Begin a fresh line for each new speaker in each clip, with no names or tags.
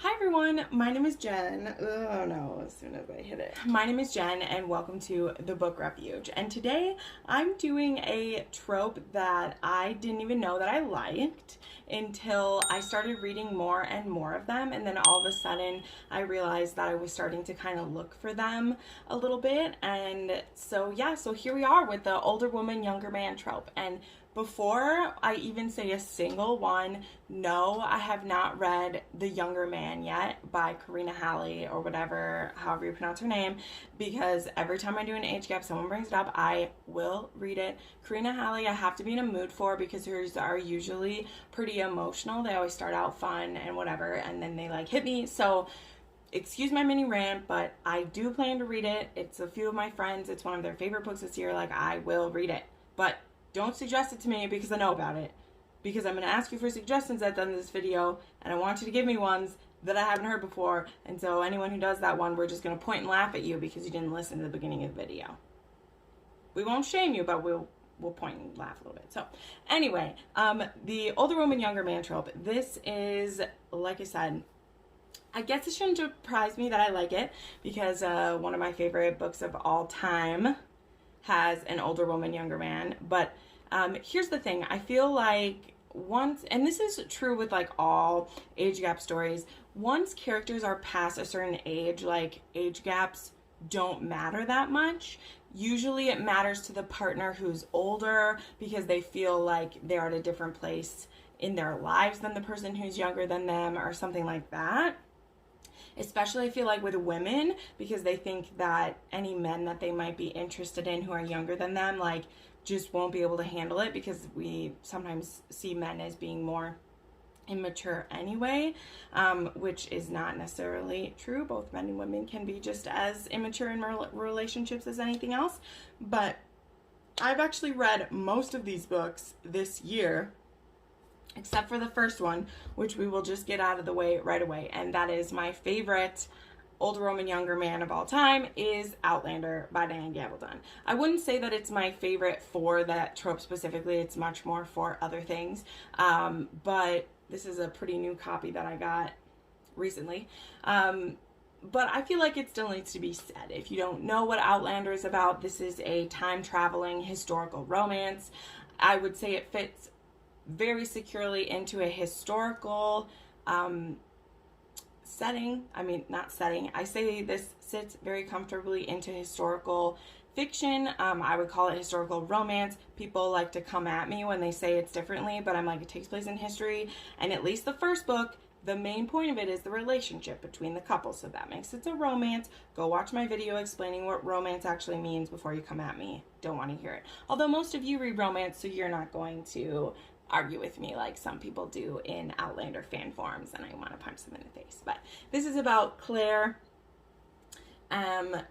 Hi everyone, my name is Jen. Oh no, as soon as I hit it. My name is Jen and welcome to the book Refuge. And today I'm doing a trope that I didn't even know that I liked until I started reading more and more of them. And then all of a sudden I realized that I was starting to kind of look for them a little bit. And so here we are with the older woman, younger man trope. And before I even say a single one, no, I have not read The Younger Man yet by Karina Halley or whatever, however you pronounce her name, because every time I do an age gap, someone brings it up, I will read it. Karina Halley, I have to be in a mood for because hers are usually pretty emotional. They always start out fun and whatever, and then they like hit me. So excuse my mini rant, but I do plan to read it. It's a few of my friends. It's one of their favorite books this year. Like, I will read it. But don't suggest it to me because I know about it. Because I'm going to ask you for suggestions at the end of this video, and I want you to give me ones that I haven't heard before. And so anyone who does that one, we're just going to point and laugh at you because you didn't listen to the beginning of the video. We won't shame you, but we'll point and laugh a little bit. So anyway, the older woman, younger man trope. This is, like I said, I guess it shouldn't surprise me that I like it because one of my favorite books of all time has an older woman, younger man. But here's the thing. I feel like once, and this is true with like all age gap stories, once characters are past a certain age, like age gaps don't matter that much. Usually it matters to the partner who's older because they feel like they're at a different place in their lives than the person who's younger than them or something like that. Especially I feel like with women, because they think that any men that they might be interested in who are younger than them, like, just won't be able to handle it because we sometimes see men as being more immature anyway, which is not necessarily true. Both men and women can be just as immature in relationships as anything else. But I've actually read most of these books this year, except for the first one, which we will just get out of the way right away. And that is my favorite older woman, younger man of all time is Outlander by Gabaldon. I wouldn't say that it's my favorite for that trope specifically. It's much more for other things. But this is a pretty new copy that I got recently. But I feel like it still needs to be said. If you don't know what Outlander is about, this is a time-traveling historical romance. I would say it fits very securely into a historical setting. I mean, not setting. I say this sits very comfortably into historical fiction. I would call it historical romance. People like to come at me when they say it's differently, but I'm like, it takes place in history. And at least the first book, the main point of it is the relationship between the couple. So that makes it a romance. Go watch my video explaining what romance actually means before you come at me. Don't want to hear it. Although most of you read romance, so you're not going to argue with me like some people do in Outlander fan forums, and I want to punch them in the face. But this is about Claire.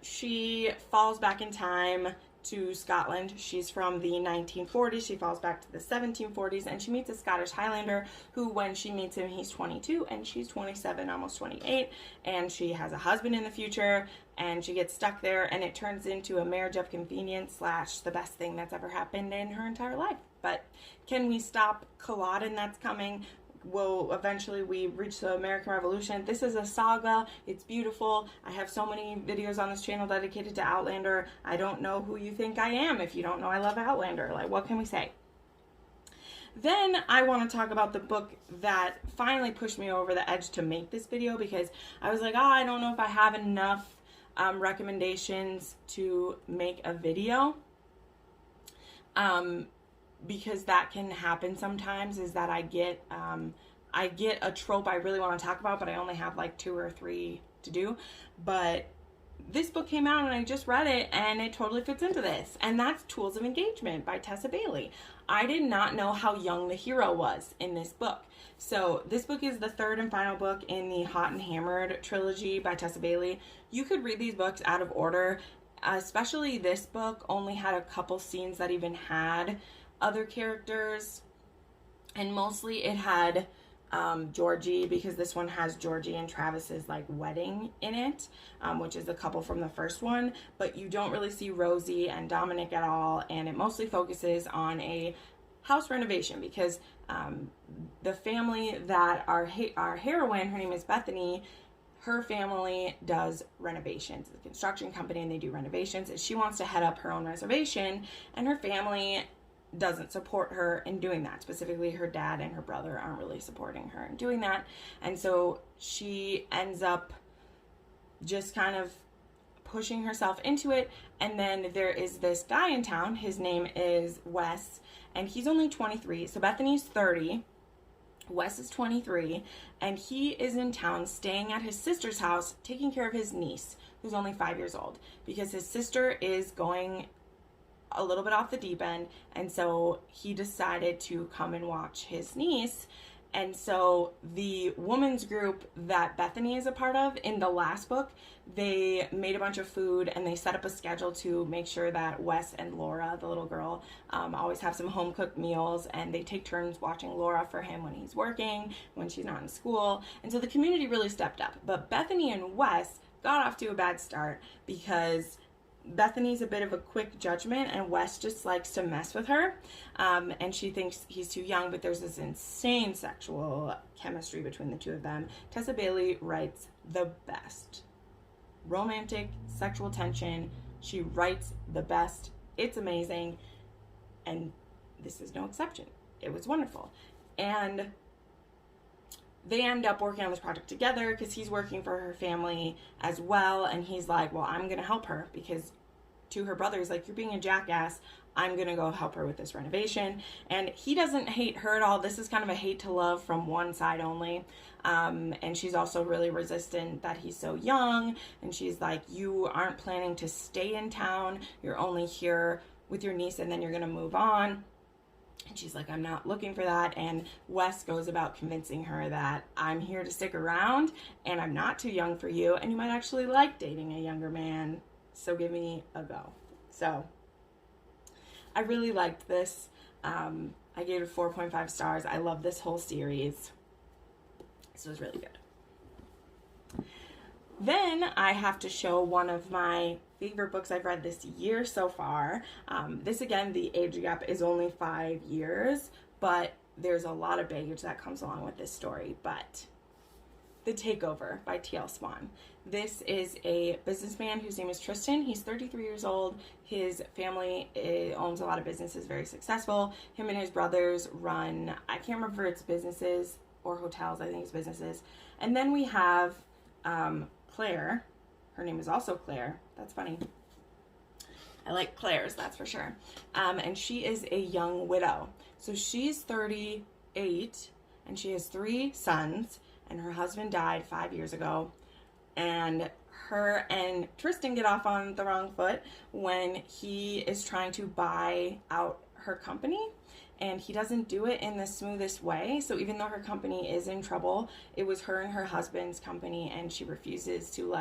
She falls back in time to Scotland. She's from the 1940s. She falls back to the 1740s, and she meets a Scottish Highlander who, when she meets him, he's 22 and she's 27, almost 28, and she has a husband in the future, and she gets stuck there, and it turns into a marriage of convenience / the best thing that's ever happened in her entire life. But can we stop Culloden that's coming? Will eventually we reach the American Revolution? This is a saga. It's beautiful. I have so many videos on this channel dedicated to Outlander. I don't know who you think I am if you don't know I love Outlander. Like, what can we say? Then I want to talk about the book that finally pushed me over the edge to make this video, because I was like, oh, I don't know if I have enough recommendations to make a video. Because that can happen sometimes, is that I get a trope I really want to talk about, but I only have like 2 or 3 to do. But this book came out and I just read it and it totally fits into this. And that's Tools of Engagement by Tessa Bailey. I did not know how young the hero was in this book. So this book is the 3rd and final book in the Hot and Hammered trilogy by Tessa Bailey. You could read these books out of order. Especially this book only had a couple scenes that even had other characters, and mostly it had Georgie, because this one has Georgie and Travis's like wedding in it, which is a couple from the first one, but you don't really see Rosie and Dominic at all, and it mostly focuses on a house renovation because the family that our heroine, her name is Bethany, her family does renovations. It's a construction company and they do renovations. And she wants to head up her own reservation, and her family doesn't support her in doing that. Specifically, her dad and her brother aren't really supporting her in doing that. And so she ends up just kind of pushing herself into it. And then there is this guy in town. His name is Wes, and he's only 23. So Bethany's 30. Wes is 23, and he is in town staying at his sister's house, taking care of his niece, who's only 5 years old, because his sister is going a little bit off the deep end, and so he decided to come and watch his niece. And so the women's group that Bethany is a part of in the last book, they made a bunch of food and they set up a schedule to make sure that Wes and Laura, the little girl, always have some home cooked meals, and they take turns watching Laura for him when he's working, when she's not in school. And so the community really stepped up. But Bethany and Wes got off to a bad start because Bethany's a bit of a quick judgment, and Wes just likes to mess with her, and she thinks he's too young, but there's this insane sexual chemistry between the two of them. Tessa Bailey writes the best romantic sexual tension. She writes the best. It's amazing, and this is no exception. It was wonderful. And they end up working on this project together because he's working for her family as well, and he's like, well, I'm gonna help her, because to her brother, he's like, you're being a jackass, I'm gonna go help her with this renovation. And he doesn't hate her at all. This is kind of a hate to love from one side only. And she's also really resistant that he's so young, and she's like, you aren't planning to stay in town, you're only here with your niece and then you're gonna move on. And she's like, I'm not looking for that. And Wes goes about convincing her that I'm here to stick around and I'm not too young for you, and you might actually like dating a younger man, so give me a go. So I really liked this. I gave it 4.5 stars. I love this whole series. This was really good. Then I have to show one of my favorite books I've read this year so far. This, again, the age gap is only 5 years, but there's a lot of baggage that comes along with this story. But The Takeover by TL Swan. This is a businessman whose name is Tristan. He's 33 years old. His family owns a lot of businesses, very successful. Him and his brothers run, I can't remember if it's businesses or hotels, I think it's businesses. And then we have Claire. Her name is also Claire. That's funny. I like Claire's, that's for sure. And she is a young widow. So she's 38, and she has 3 sons, and her husband died 5 years ago. And her and Tristan get off on the wrong foot when he is trying to buy out her company, and he doesn't do it in the smoothest way. So even though her company is in trouble, it was her and her husband's company, and she refuses to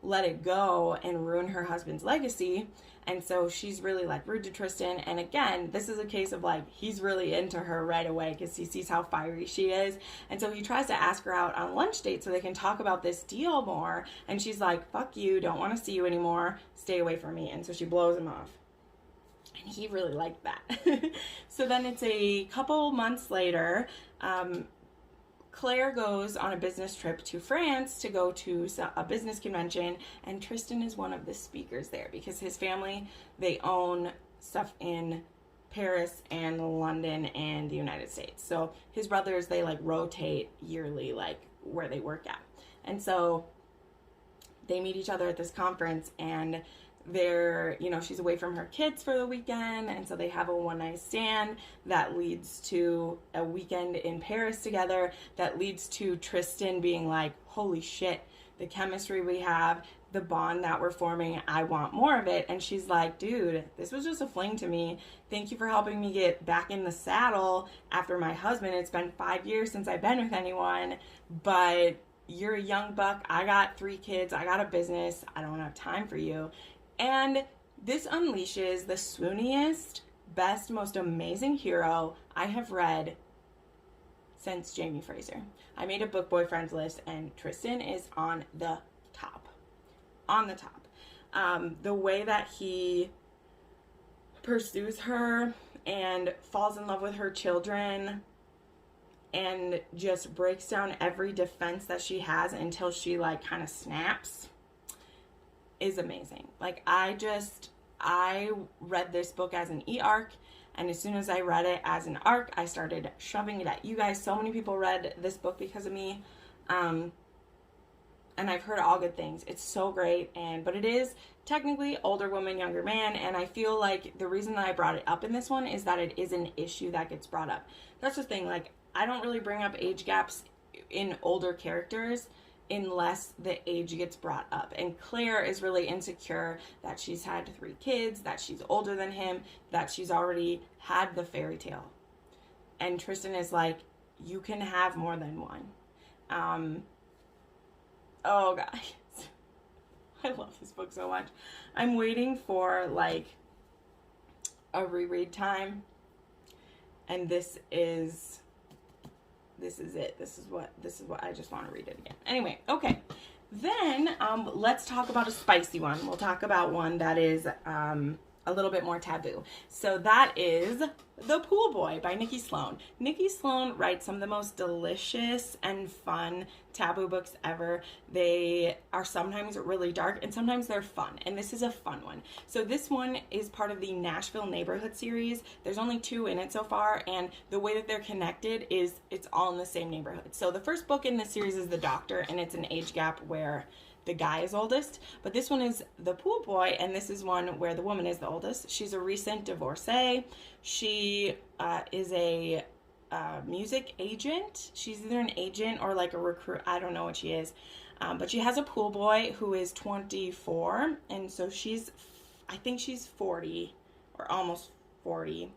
let it go and ruin her husband's legacy. And so she's really rude to Tristan. And again, this is a case of he's really into her right away because he sees how fiery she is. And so he tries to ask her out on lunch date so they can talk about this deal more. And she's like, fuck you, don't want to see you anymore, stay away from me. And so she blows him off. And he really liked that. So then it's a couple months later, Claire goes on a business trip to France to go to a business convention, and Tristan is one of the speakers there because his family, they own stuff in Paris and London and the United States. So his brothers, they rotate yearly where they work at. And so they meet each other at this conference, and they're, she's away from her kids for the weekend, and so they have a one-night stand that leads to a weekend in Paris together that leads to Tristan being like, holy shit, the chemistry we have, the bond that we're forming, I want more of it. And she's like, dude, this was just a fling to me. Thank you for helping me get back in the saddle after my husband. It's been 5 years since I've been with anyone, but you're a young buck. I got 3 kids. I got a business. I don't have time for you. And this unleashes the swooniest, best, most amazing hero I have read since Jamie Fraser. I made a book boyfriends list, and Tristan is on the top. On the top. The way that he pursues her and falls in love with her children and just breaks down every defense that she has until she like kind of snaps is amazing. Like I read this book as an e-arc, and as soon as I read it as an arc, I started shoving it at you guys. So many people read this book because of me, and I've heard all good things. It's so great, but it is technically older woman, younger man, and I feel like the reason that I brought it up in this one is that it is an issue that gets brought up. That's the thing, like, I don't really bring up age gaps in older characters unless the age gets brought up. And Claire is really insecure that she's had 3 kids, that she's older than him, that she's already had the fairy tale. And Tristan is like, you can have more than one. Oh, guys. I love this book so much. I'm waiting for, like, a reread time. And this is it. This is what I just want to read it again. Anyway, okay. Then let's talk about a spicy one. We'll talk about one that is a little bit more taboo. So that is The Pool Boy by Nikki Sloane. Nikki Sloane writes some of the most delicious and fun taboo books ever. They are sometimes really dark and sometimes they're fun. And this is a fun one. So this one is part of the Nashville Neighborhood series. There's only 2 in it so far, and the way that they're connected is it's all in the same neighborhood. So the first book in this series is The Doctor, and it's an age gap where the guy is oldest, but this one is The Pool Boy, and this is one where the woman is the oldest. She's a recent divorcee. She is a music agent. She's either an agent or like a recruit. I don't know what she is, but she has a pool boy who is 24, and so I think she's 40 or almost 40.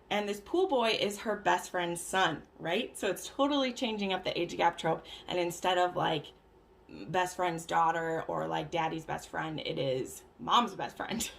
And this pool boy is her best friend's son, right? So it's totally changing up the age gap trope, and instead of like best friend's daughter or like daddy's best friend, it is mom's best friend.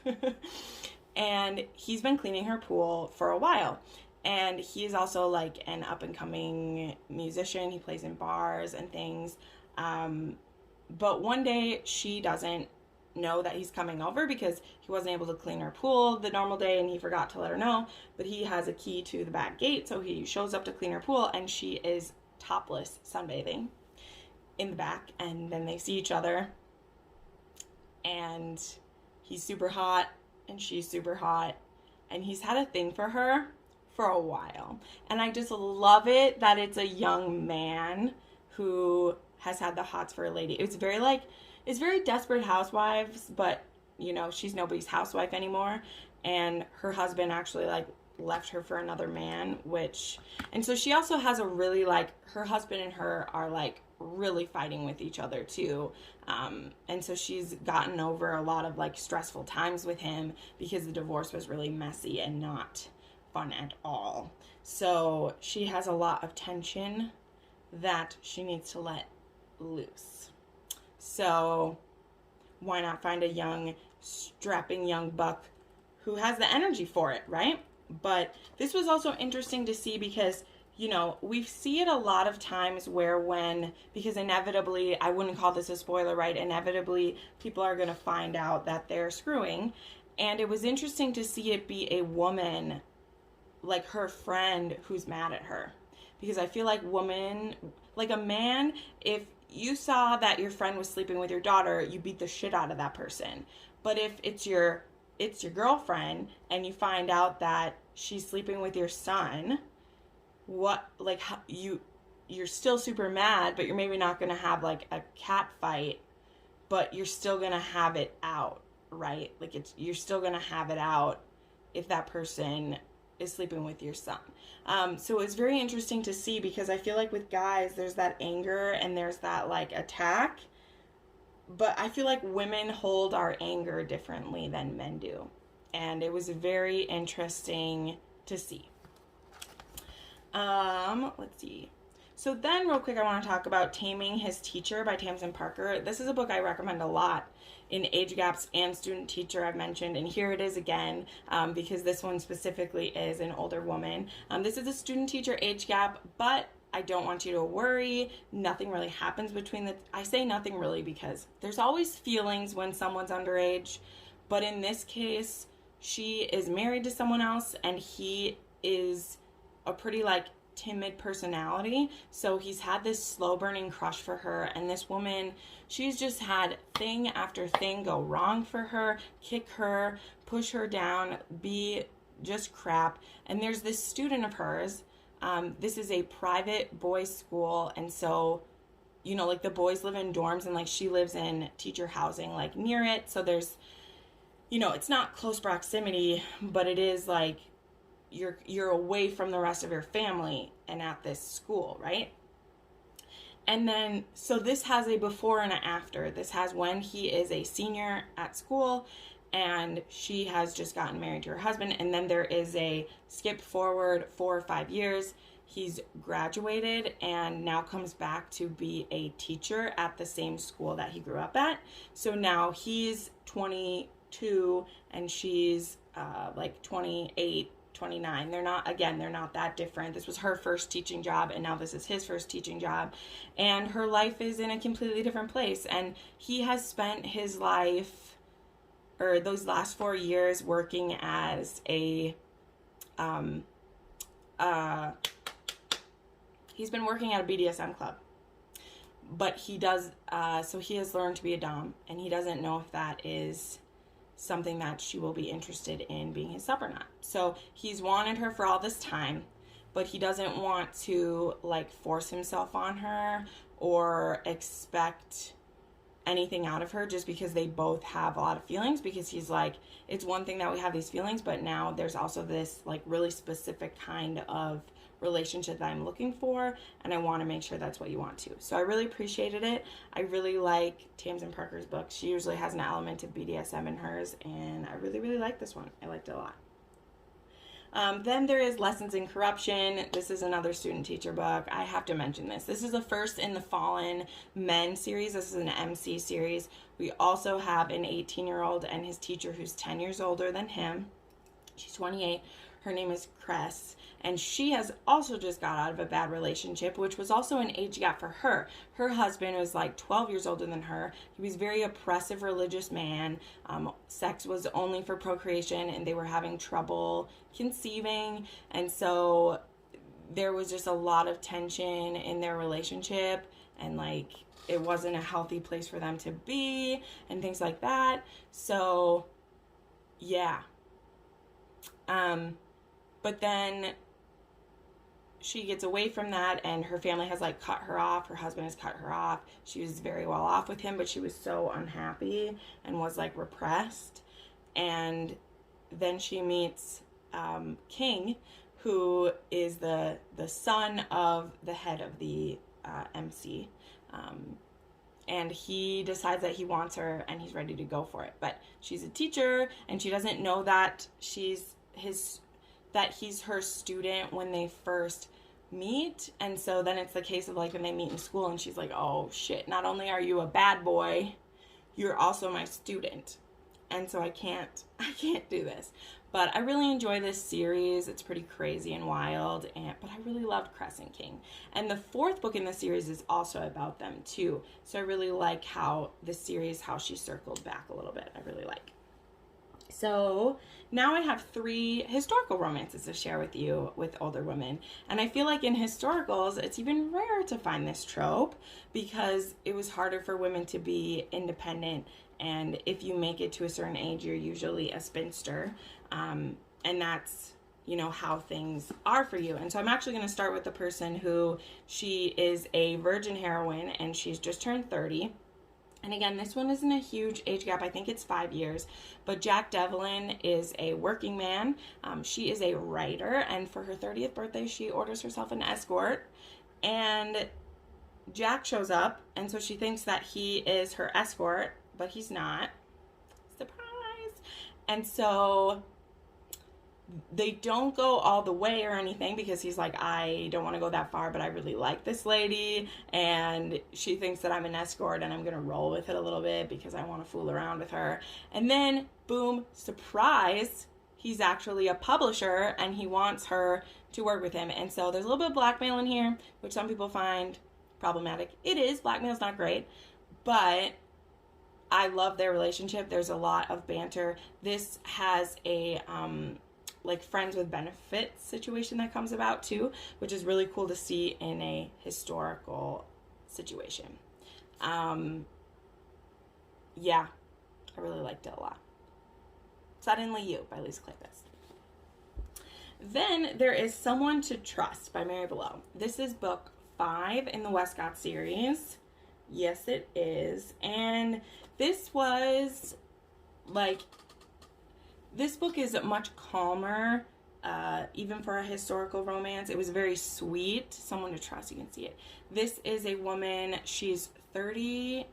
And he's been cleaning her pool for a while, and he is also like an up and coming musician. He plays in bars and things, but one day she doesn't know that he's coming over because he wasn't able to clean her pool the normal day and he forgot to let her know. But he has a key to the back gate, so he shows up to clean her pool, and she is topless sunbathing in the back, and then they see each other, and he's super hot and she's super hot, and he's had a thing for her for a while. And I just love it that it's a young man who has had the hots for a lady. It's very Desperate Housewives, but you know, she's nobody's housewife anymore, and her husband actually like left her for another man, and so she also has a really like, her husband and her are like really fighting with each other too, and so she's gotten over a lot of like stressful times with him because the divorce was really messy and not fun at all. So she has a lot of tension that she needs to let loose. So why not find a young, strapping young buck who has the energy for it, right? But this was also interesting to see because, you know, we see it a lot of times because inevitably, I wouldn't call this a spoiler, right? Inevitably, people are going to find out that they're screwing. And it was interesting to see it be a woman, like her friend, who's mad at her. Because I feel like a man, if you saw that your friend was sleeping with your daughter, you beat the shit out of that person. But if it's your girlfriend and you find out that she's sleeping with your son, you're still super mad, but you're maybe not going to have like a cat fight, but you're still going to have it out, right? Like you're still going to have it out if that person is sleeping with your son. So it's very interesting to see because I feel like with guys, there's that anger and there's that like attack, but I feel like women hold our anger differently than men do. And it was very interesting to see. Let's see. So then real quick, I want to talk about Taming His Teacher by Tamsen Parker. This is a book I recommend a lot in age gaps and student teacher I've mentioned. And here it is again, because this one specifically is an older woman. This is a student teacher age gap, but I don't want you to worry. Nothing really happens I say nothing really because there's always feelings when someone's underage. But in this case, she is married to someone else, and he is a pretty, like, timid personality. So he's had this slow burning crush for her, and this woman, she's just had thing after thing go wrong for her, kick her, push her down, be just crap. And there's this student of hers. This is a private boys' school, and so, you know, like, the boys live in dorms, and, like, she lives in teacher housing, like, near it. So there's, you know, it's not close proximity, but it is, like, you're away from the rest of your family and at this school, right? And then, so this has a before and an after. This has when he is a senior at school and she has just gotten married to her husband. And then there is a skip forward 4 or 5 years. He's graduated and now comes back to be a teacher at the same school that he grew up at. So now he's 22 and she's like 28, 29. They're not that different. This was her first teaching job, and now this is his first teaching job, and her life is in a completely different place. And he has spent his life, or those last 4 years, working as a he's been working at a BDSM club, but he does so he has learned to be a dom, and he doesn't know if that is something that she will be interested in being his sub or not. So he's wanted her for all this time, but he doesn't want to, like, force himself on her or expect anything out of her just because they both have a lot of feelings, because he's like, it's one thing that we have these feelings, but now there's also this, like, really specific kind of relationship that I'm looking for, and I want to make sure that's what you want to. So I really appreciated it. I really like Tamsen Parker's books. She usually has an element of BDSM in hers, and I really, really like this one. I liked it a lot. Then there is Lessons in Corruption. This is another student-teacher book. I have to mention this. This is the first in the Fallen Men series. This is an MC series. We also have an 18-year-old and his teacher who's 10 years older than him. She's 28. Her name is Cress. And she has also just got out of a bad relationship, which was also an age gap for her. Her husband was like 12 years older than her. He was a very oppressive religious man. Sex was only for procreation, and they were having trouble conceiving. And so there was just a lot of tension in their relationship, and, like, it wasn't a healthy place for them to be, and things like that. So, yeah. But then she gets away from that, and her family has, like, cut her off. Her husband has cut her off. She was very well off with him, but she was so unhappy and was, like, repressed. And then she meets King, who is the son of the head of the MC. And he decides that he wants her, and he's ready to go for it. But she's a teacher, and she doesn't know that he's her student when they first meet. And so then it's the case of, like, when they meet in school, and she's like, oh shit, not only are you a bad boy, you're also my student. And so I can't do this. But I really enjoy this series. It's pretty crazy and wild, but I really loved Cress and King. And the 4th book in the series is also about them too. So I really like how the series, how she circled back a little bit. I really like. So now I have 3 historical romances to share with you with older women. And I feel like in historicals, it's even rare to find this trope, because it was harder for women to be independent. And if you make it to a certain age, you're usually a spinster. And that's, you know, how things are for you. And so I'm actually going to start with the person who, she is a virgin heroine, and she's just turned 30. And again, this one isn't a huge age gap. I think it's 5 years. But Jack Devlin is a working man. She is a writer. And for her 30th birthday, she orders herself an escort. And Jack shows up. And so she thinks that he is her escort, but he's not. Surprise! And so they don't go all the way or anything, because he's like, I don't want to go that far, but I really like this lady, and she thinks that I'm an escort, and I'm going to roll with it a little bit because I want to fool around with her. And then, boom, surprise, he's actually a publisher, and he wants her to work with him. And so there's a little bit of blackmail in here, which some people find problematic. It is. Blackmail's not great, but I love their relationship. There's a lot of banter. This has a like friends with benefits situation that comes about too, which is really cool to see in a historical situation. Yeah, I really liked it a lot. Suddenly You by Lisa Kleypas. Then there is Someone to Trust by Mary Balogh. This is book 5 in the Westcott series. Yes, it is. And this was like, this book is much calmer, even for a historical romance. It was very sweet. Someone to Trust, you can see it. This is a woman, she's 36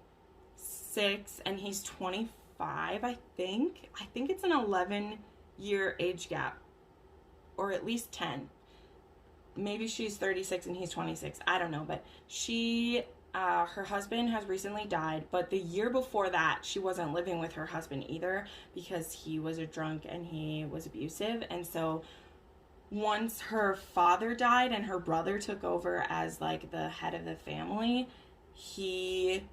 and he's 25, I think. I think it's an 11-year age gap, or at least 10. Maybe she's 36 and he's 26. I don't know, but her husband has recently died, but the year before that, she wasn't living with her husband either because he was a drunk and he was abusive. And so once her father died and her brother took over as like the head of the family, he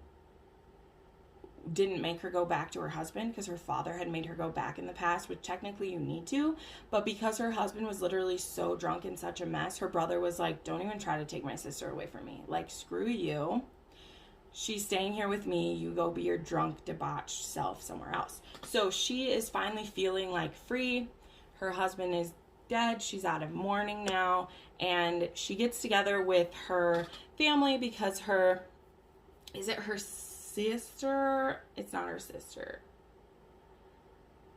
didn't make her go back to her husband because her father had made her go back in the past, which technically you need to. But because her husband was literally so drunk and such a mess, her brother was like, don't even try to take my sister away from me. Like, screw you. She's staying here with me. You go be your drunk, debauched self somewhere else. So she is finally feeling like free. Her husband is dead. She's out of mourning now. And she gets together with her family because is it her sister? It's not her sister.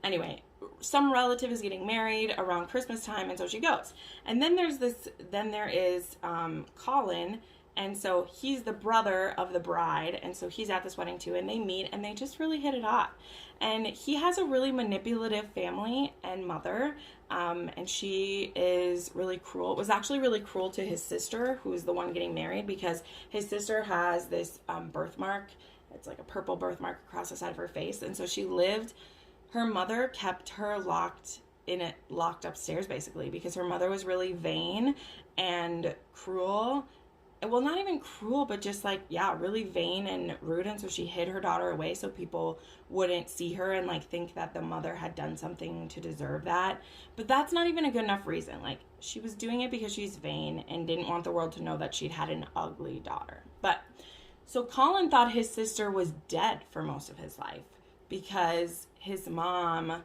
Anyway, some relative is getting married around Christmas time, and so she goes. And then there is Colin, and so he's the brother of the bride, and so he's at this wedding too, and they meet, and they just really hit it off. And he has a really manipulative family and mother, and she is really cruel. It was actually really cruel to his sister, who is the one getting married, because his sister has this birthmark. It's like a purple birthmark across the side of her face. And so her mother kept her locked upstairs basically, because her mother was really vain and cruel. Well, not even cruel, but just like, yeah, really vain and rude. And so she hid her daughter away so people wouldn't see her and like think that the mother had done something to deserve that. But that's not even a good enough reason. Like, she was doing it because she's vain and didn't want the world to know that she'd had an ugly daughter. But so Colin thought his sister was dead for most of his life because his mom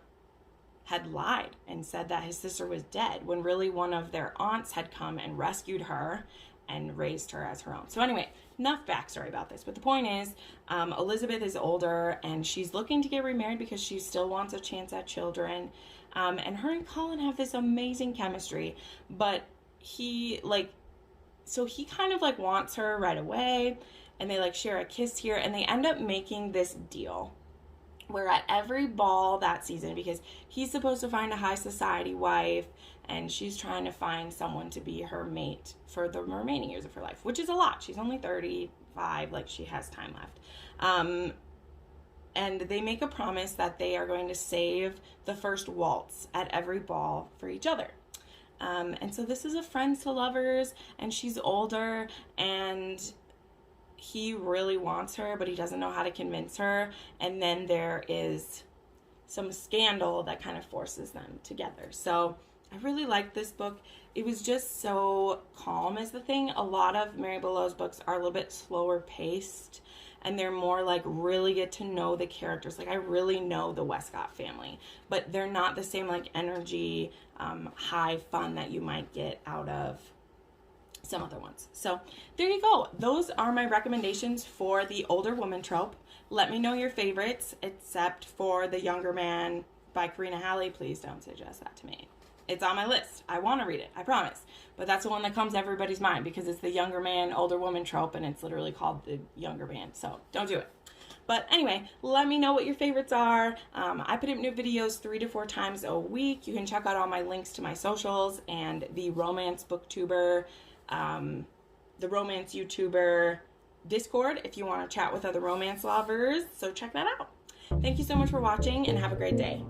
had lied and said that his sister was dead, when really one of their aunts had come and rescued her and raised her as her own. So anyway, enough backstory about this. But the point is, Elizabeth is older and she's looking to get remarried because she still wants a chance at children. And her and Colin have this amazing chemistry, but he kind of like wants her right away. And they like share a kiss here, and they end up making this deal where at every ball that season, because he's supposed to find a high society wife and she's trying to find someone to be her mate for the remaining years of her life, which is a lot. She's only 35, like she has time left. And they make a promise that they are going to save the first waltz at every ball for each other. And so this is a friends to lovers, and she's older, and he really wants her, but he doesn't know how to convince her. And then there is some scandal that kind of forces them together. So I really liked this book. It was just so calm is the thing. A lot of Mary Balogh's books are a little bit slower paced, and they're more like really get to know the characters. Like, I really know the Westcott family, but they're not the same like energy, high fun that you might get out of some other ones. So there you go. Those are my recommendations for the older woman trope. Let me know your favorites, except for The Younger Man by Karina Halley. Please don't suggest that to me. It's on my list. I want to read it, I promise. But that's the one that comes to everybody's mind because it's the younger man, older woman trope, and it's literally called The Younger Man. So don't do it. But anyway, let me know what your favorites are. I put up new videos 3 to 4 times a week. You can check out all my links to my socials and the romance booktuber, the romance YouTuber Discord if you want to chat with other romance lovers. So check that out. Thank you so much for watching and have a great day.